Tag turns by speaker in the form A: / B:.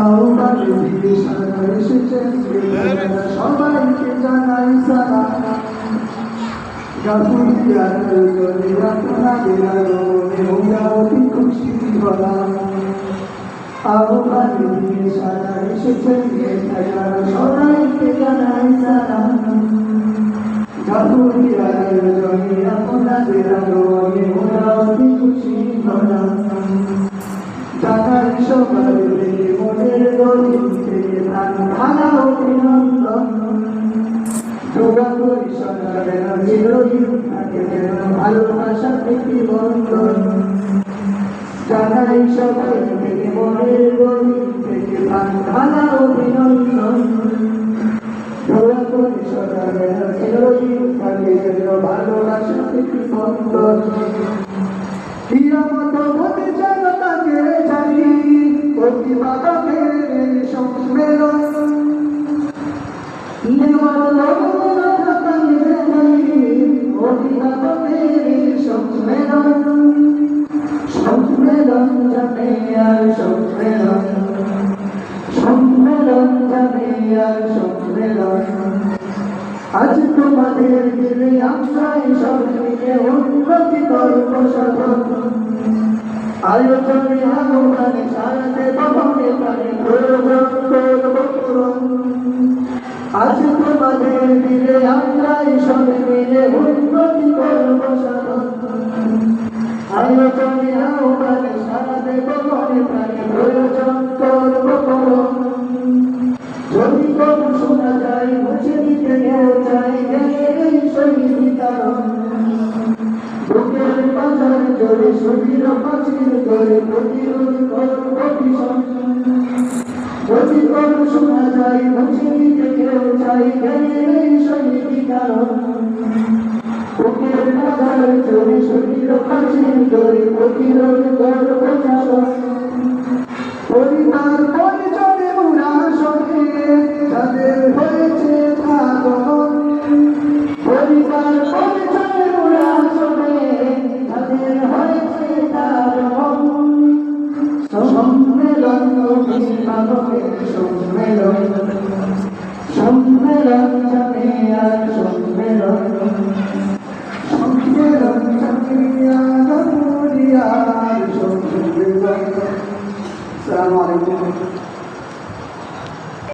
A: আহ্বানে দিকে সারা এসেছেন সবাইকে জানাই সালাম। গাফুরিয়ার জলে আপনাদের আগমনে আমরা অতি খুশি হলাম। আহ্বানে দিকে সারা এসেছেন সবাইকে জানাই সালাম। গাফুরিয়ার জলে আপনাদের আগমনে আমরা অতি খুশি হলাম। জানাই সবার মনের গরিব থেকে প্রাণ ঢালা অভিনন্দন। যোগা করি সকালের চিরদিন থাকে যেন ভালোবাসা থেকে বন্ধন। জানাই সবার মনের গরিব থেকে প্রাণ ঢালা অভিনন্দন। যোগা করি সকালের চিরদিন থাকে যেন ভালোবাসা থেকে বন্ধন। হিরামত হতে যেন তাকে জানি প্রতিবাদকের সম্মেলন। সম্মেলন জানে আর সম্মেলন, সম্মেলন জানে আর সম্মেলন। আজ তোমাদের দিলে আমরাই সব মিলে উন্নতি করব সাধন। আয়োজনে আহ্বানে সারাতে বহনে প্রাণে প্রয়োজন করব পূরণ। আজ তোমাদের দিলে আমরাই সব মিলে উন্নতি করব সাধন। আয়োজনে আহ্বানে সারাতে বহনে প্রাণে প্রয়োজন করব পূরণ। যদি কোনো শোনা যায় মুছে দিতে কেউ চাই জ্ঞানের শহীদ কারণ। বুকের বাজার জোরে শরীর পাচির করে প্রতিরোধ করব ভীষণ। যদি কোনো শোনা যায় মুছে দিতে কেউ চাই জ্ঞানের শহীদ কারণ। বুকের বাজার জোরে শরীর পাচির করে প্রতিরোধ করব ভীষণ। পরিবার পরিজনে মুরা সঙ্গে যাদের হয়েছে আগমন। পরিবার পরিজনে মুরা সঙ্গে যাদের হয়েছে আগমন। সম্মেলন অভিভাবকের সম্মেলন।